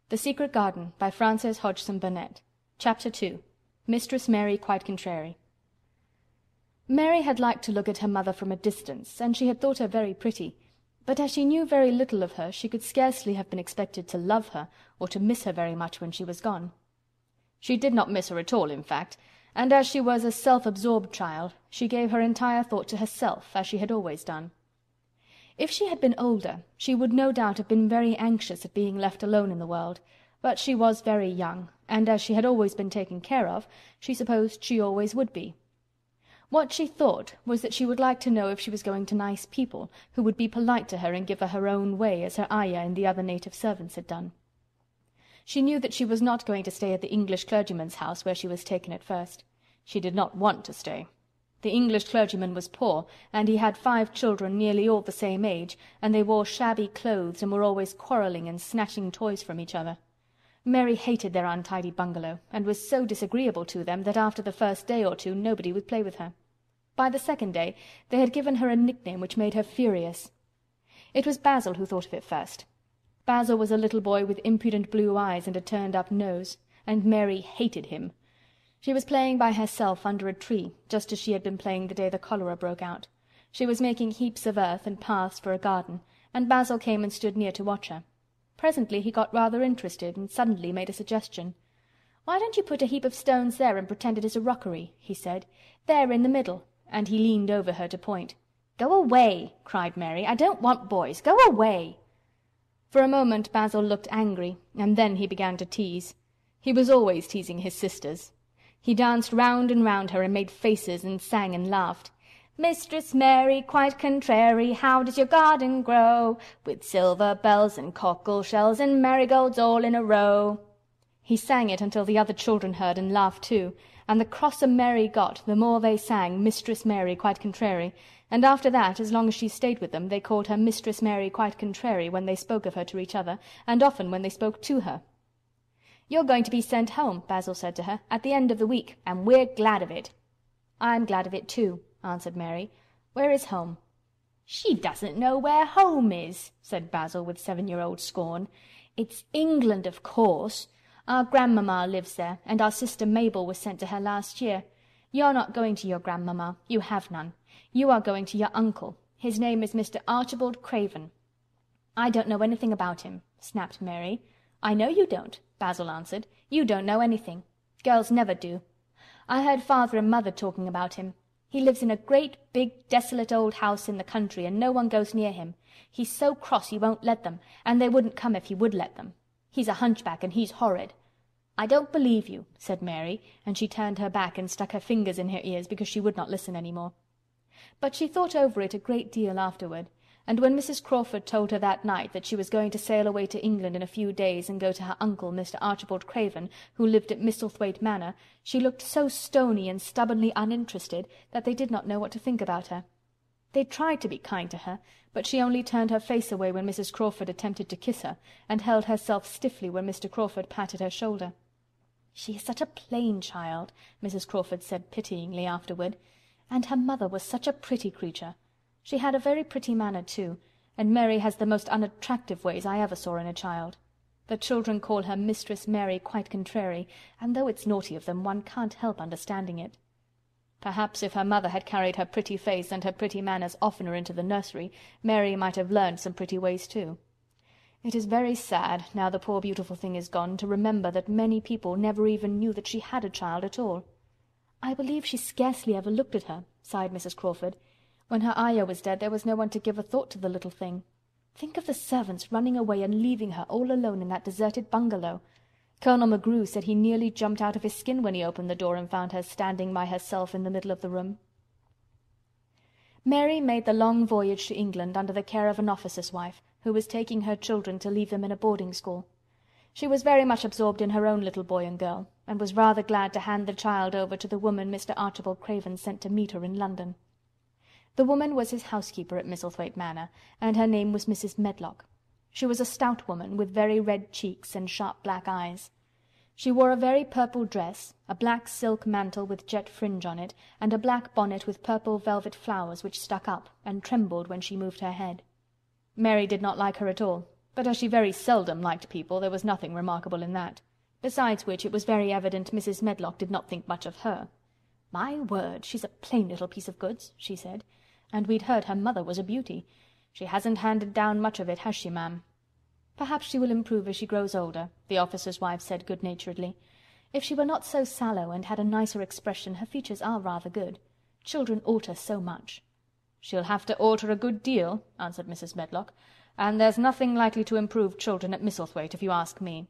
The Secret Garden by Frances Hodgson Burnett. Chapter 2. Mistress Mary Quite Contrary. Mary had liked to look at her mother from a distance, and she had thought her very pretty, but as she knew very little of her, she could scarcely have been expected to love her, or to miss her very much when she was gone. She did not miss her at all, in fact, and as she was a self-absorbed child, she gave her entire thought to herself, as she had always done. If she had been older, she would no doubt have been very anxious at being left alone in the world, but she was very young, and as she had always been taken care of, she supposed she always would be. What she thought was that she would like to know if she was going to nice people, who would be polite to her and give her her own way, as her ayah and the other native servants had done. She knew that she was not going to stay at the English clergyman's house where she was taken at first. She did not want to stay. The English clergyman was poor, and he had 5 children nearly all the same age, and they wore shabby clothes and were always quarrelling and snatching toys from each other. Mary hated their untidy bungalow, and was so disagreeable to them that after the first day or two nobody would play with her. By the second day they had given her a nickname which made her furious. It was Basil who thought of it first. Basil was a little boy with impudent blue eyes and a turned-up nose, and Mary hated him. She was playing by herself under a tree, just as she had been playing the day the cholera broke out. She was making heaps of earth and paths for a garden, and Basil came and stood near to watch her. Presently he got rather interested, and suddenly made a suggestion. "Why don't you put a heap of stones there and pretend it is a rockery?" he said. "There in the middle," and he leaned over her to point. "Go away!" cried Mary. "I don't want boys. Go away!" For a moment Basil looked angry, and then he began to tease. He was always teasing his sisters. He danced round and round her and made faces and sang and laughed. "Mistress Mary, quite contrary, how does your garden grow? With silver bells and cockle shells and marigolds all in a row." He sang it until the other children heard and laughed too, and the crosser Mary got, the more they sang Mistress Mary Quite Contrary, and after that, as long as she stayed with them, they called her Mistress Mary Quite Contrary when they spoke of her to each other, and often when they spoke to her. "You're going to be sent home," Basil said to her, "at the end of the week, and we're glad of it." "I'm glad of it too," answered Mary. "Where is home?" "She doesn't know where home is," said Basil with 7-year-old scorn. "It's England, of course. Our grandmamma lives there, and our sister Mabel was sent to her last year. You're not going to your grandmamma. You have none. You are going to your uncle. His name is Mr. Archibald Craven." "I don't know anything about him," snapped Mary. "I know you don't," Basil answered. "You don't know anything. Girls never do. I heard Father and Mother talking about him. He lives in a great, big, desolate old house in the country, and no one goes near him. He's so cross he won't let them, and they wouldn't come if he would let them. He's a hunchback, and he's horrid." "I don't believe you," said Mary, and she turned her back and stuck her fingers in her ears because she would not listen any more. But she thought over it a great deal afterward, and when Mrs. Crawford told her that night that she was going to sail away to England in a few days and go to her uncle, Mr. Archibald Craven, who lived at Misselthwaite Manor, she looked so stony and stubbornly uninterested that they did not know what to think about her. They tried to be kind to her, but she only turned her face away when Mrs. Crawford attempted to kiss her, and held herself stiffly when Mr. Crawford patted her shoulder. "She is such a plain child," Mrs. Crawford said pityingly afterward. "And her mother was such a pretty creature. She had a very pretty manner too, and Mary has the most unattractive ways I ever saw in a child. The children call her Mistress Mary Quite Contrary, and though it's naughty of them, one can't help understanding it." Perhaps if her mother had carried her pretty face and her pretty manners oftener into the nursery, Mary might have learned some pretty ways too. It is very sad, now the poor beautiful thing is gone, to remember that many people never even knew that she had a child at all. "I believe she scarcely ever looked at her," sighed Mrs. Crawford. "When her ayah was dead there was no one to give a thought to the little thing. Think of the servants running away and leaving her all alone in that deserted bungalow. Colonel McGrew said he nearly jumped out of his skin when he opened the door and found her standing by herself in the middle of the room." Mary made the long voyage to England under the care of an officer's wife, who was taking her children to leave them in a boarding school. She was very much absorbed in her own little boy and girl, and was rather glad to hand the child over to the woman Mr. Archibald Craven sent to meet her in London. The woman was his housekeeper at Misselthwaite Manor, and her name was Mrs. Medlock. She was a stout woman, with very red cheeks and sharp black eyes. She wore a very purple dress, a black silk mantle with jet fringe on it, and a black bonnet with purple velvet flowers which stuck up and trembled when she moved her head. Mary did not like her at all, but as she very seldom liked people, there was nothing remarkable in that. Besides which, it was very evident Mrs. Medlock did not think much of her. "My word, she's a plain little piece of goods," she said. "And we'd heard her mother was a beauty. She hasn't handed down much of it, has she, ma'am?" "Perhaps she will improve as she grows older," the officer's wife said good-naturedly. "If she were not so sallow and had a nicer expression, her features are rather good. Children alter so much." "She'll have to alter a good deal," answered Mrs. Medlock, "and there's nothing likely to improve children at Misselthwaite, if you ask me."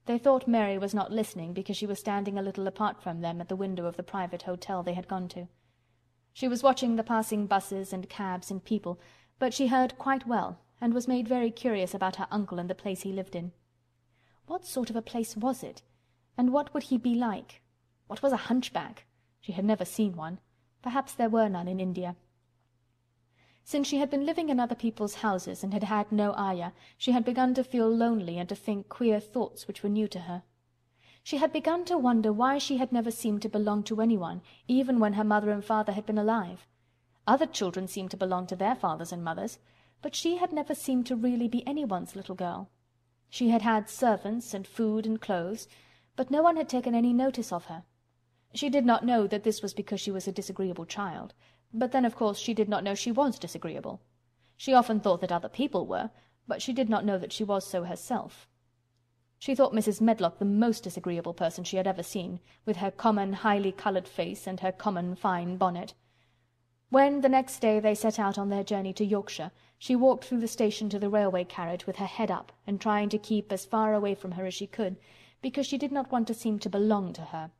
They thought Mary was not listening because she was standing a little apart from them at the window of the private hotel they had gone to. She was watching the passing buses and cabs and people, but she heard quite well, and was made very curious about her uncle and the place he lived in. What sort of a place was it? And what would he be like? What was a hunchback? She had never seen one. Perhaps there were none in India. Since she had been living in other people's houses and had had no ayah, she had begun to feel lonely and to think queer thoughts which were new to her. She had begun to wonder why she had never seemed to belong to anyone, even when her mother and father had been alive. Other children seemed to belong to their fathers and mothers, but she had never seemed to really be anyone's little girl. She had had servants and food and clothes, but no one had taken any notice of her. She did not know that this was because she was a disagreeable child, but then of course she did not know she was disagreeable. She often thought that other people were, but she did not know that she was so herself. She thought Mrs. Medlock the most disagreeable person she had ever seen, with her common highly coloured face and her common fine bonnet. When the next day they set out on their journey to Yorkshire, she walked through the station to the railway carriage with her head up and trying to keep as far away from her as she could, because she did not want to seem to belong to her.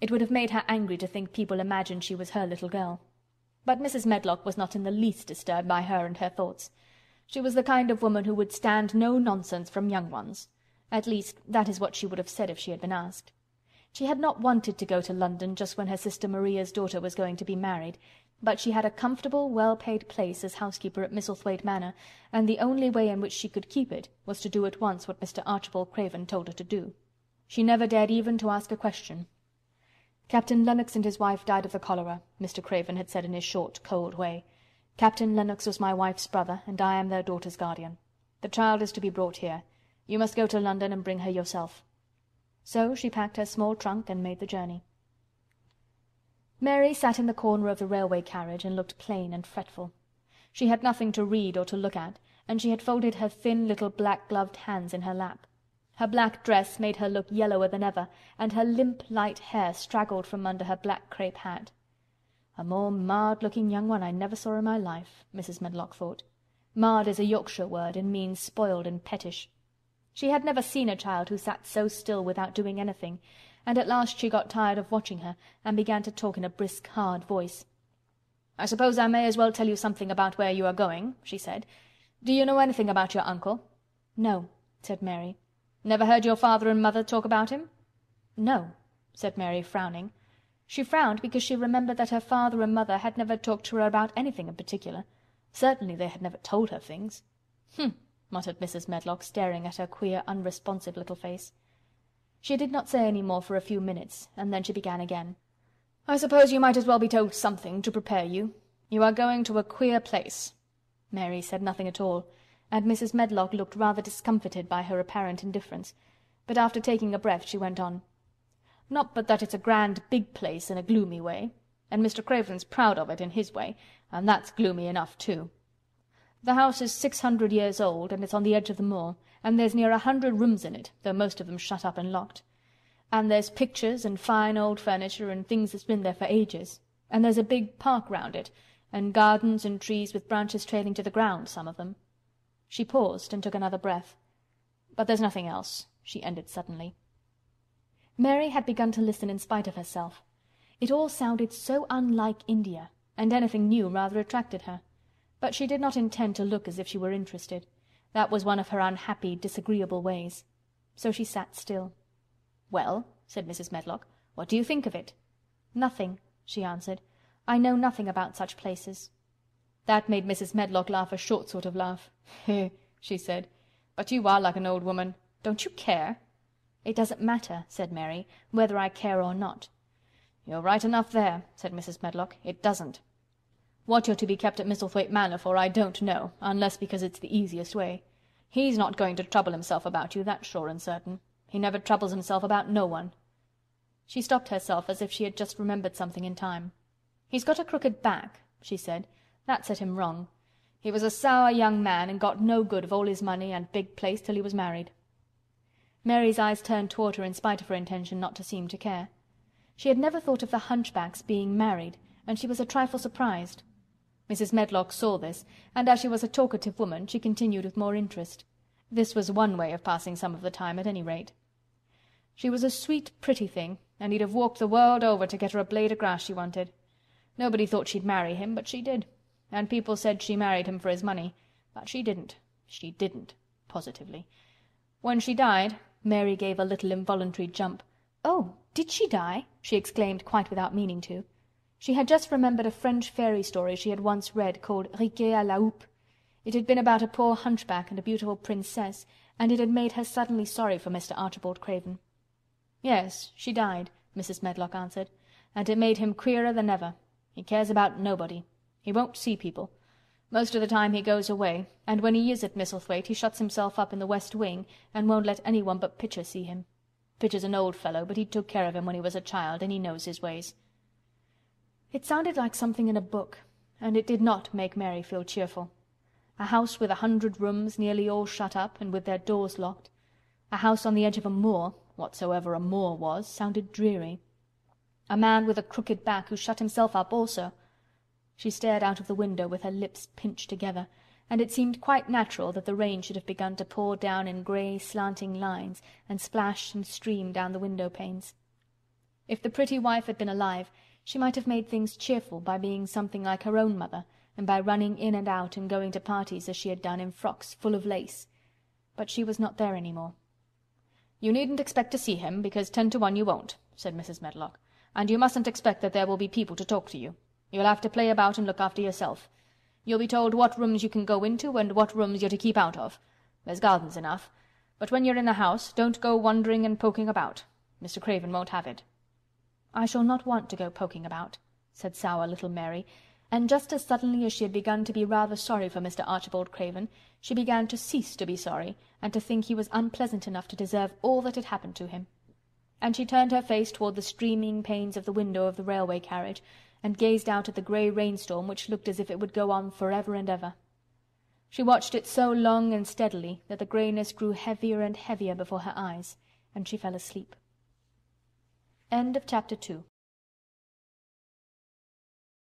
It would have made her angry to think people imagined she was her little girl. But Mrs. Medlock was not in the least disturbed by her and her thoughts. She was the kind of woman who would stand no nonsense from young ones. At least, that is what she would have said if she had been asked. She had not wanted to go to London just when her sister Maria's daughter was going to be married, but she had a comfortable, well-paid place as housekeeper at Misselthwaite Manor, and the only way in which she could keep it was to do at once what Mr. Archibald Craven told her to do. She never dared even to ask a question. "Captain Lennox and his wife died of the cholera," Mr. Craven had said in his short, cold way. "Captain Lennox was my wife's brother, and I am their daughter's guardian. The child is to be brought here. You must go to London and bring her yourself." So she packed her small trunk and made the journey. Mary sat in the corner of the railway carriage and looked plain and fretful. She had nothing to read or to look at, and she had folded her thin little black-gloved hands in her lap. Her black dress made her look yellower than ever, and her limp, light hair straggled from under her black crape hat. "A more marred-looking young one I never saw in my life," Mrs. Medlock thought. Marred is a Yorkshire word, and means spoiled and pettish. She had never seen a child who sat so still without doing anything, and at last she got tired of watching her, and began to talk in a brisk, hard voice. "I suppose I may as well tell you something about where you are going," she said. "Do you know anything about your uncle?" "No," said Mary. "Never heard your father and mother talk about him?" "No," said Mary, frowning. She frowned because she remembered that her father and mother had never talked to her about anything in particular. Certainly they had never told her things. "Hm," muttered Mrs. Medlock, staring at her queer, unresponsive little face. She did not say any more for a few minutes, and then she began again. "I suppose you might as well be told something to prepare you. You are going to a queer place." Mary said nothing at all, and Mrs. Medlock looked rather discomfited by her apparent indifference, but after taking a breath she went on. "Not but that it's a grand big place in a gloomy way, and Mr. Craven's proud of it in his way, and that's gloomy enough too. The house is 600 years old, and it's on the edge of the moor, and there's near 100 rooms in it, though most of them shut up and locked. And there's pictures and fine old furniture and things that's been there for ages, and there's a big park round it, and gardens and trees with branches trailing to the ground, some of them." She paused and took another breath. "But there's nothing else," she ended suddenly. Mary had begun to listen in spite of herself. It all sounded so unlike India, and anything new rather attracted her. But she did not intend to look as if she were interested. That was one of her unhappy, disagreeable ways. So she sat still. "Well," said Mrs. Medlock, "what do you think of it?" "Nothing," she answered. "I know nothing about such places." That made Mrs. Medlock laugh a short sort of laugh. she said. "But you are like an old woman. Don't you care?" "It doesn't matter," said Mary, "whether I care or not." "You're right enough there," said Mrs. Medlock. "It doesn't. What you're to be kept at Misselthwaite Manor for I don't know, unless because it's the easiest way. He's not going to trouble himself about you, that's sure and certain. He never troubles himself about no one." She stopped herself as if she had just remembered something in time. "He's got a crooked back," she said. "That set him wrong. He was a sour young man and got no good of all his money and big place till he was married." Mary's eyes turned toward her in spite of her intention not to seem to care. She had never thought of the hunchback's being married, and she was a trifle surprised. Mrs. Medlock saw this, and as she was a talkative woman, she continued with more interest. This was one way of passing some of the time, at any rate. She was a sweet, pretty thing, and he'd have walked the world over to get her a blade of grass she wanted. Nobody thought she'd marry him, but she did, and people said she married him for his money, but she didn't. She didn't, positively. When she died, Mary gave a little involuntary jump. "Oh, did she die?" she exclaimed quite without meaning to. She had just remembered a French fairy story she had once read called Riquet à la houppe. It had been about a poor hunchback and a beautiful princess, and it had made her suddenly sorry for Mr. Archibald Craven. "Yes, she died," Mrs. Medlock answered, "and it made him queerer than ever. He cares about nobody. He won't see people. Most of the time he goes away, and when he is at Misselthwaite he shuts himself up in the west wing and won't let anyone but Pitcher see him. Pitcher's an old fellow, but he took care of him when he was a child, and he knows his ways." It sounded like something in a book, and it did not make Mary feel cheerful. A house with 100 rooms, nearly all shut up, and with their doors locked. A house on the edge of a moor, whatsoever a moor was, sounded dreary. A man with a crooked back who shut himself up also. She stared out of the window with her lips pinched together, and it seemed quite natural that the rain should have begun to pour down in grey, slanting lines and splash and stream down the window panes. If the pretty wife had been alive, she might have made things cheerful by being something like her own mother, and by running in and out and going to parties as she had done in frocks full of lace. But she was not there any more. "You needn't expect to see him, because 10 to 1 you won't," said Mrs. Medlock. "And you mustn't expect that there will be people to talk to you. You'll have to play about and look after yourself. You'll be told what rooms you can go into and what rooms you're to keep out of. There's gardens enough. But when you're in the house, don't go wandering and poking about. Mr. Craven won't have it." "I shall not want to go poking about," said sour little Mary, and just as suddenly as she had begun to be rather sorry for Mr. Archibald Craven, she began to cease to be sorry, and to think he was unpleasant enough to deserve all that had happened to him. And she turned her face toward the streaming panes of the window of the railway carriage, and gazed out at the grey rainstorm which looked as if it would go on forever and ever. She watched it so long and steadily that the greyness grew heavier and heavier before her eyes, and she fell asleep. End of Chapter 2.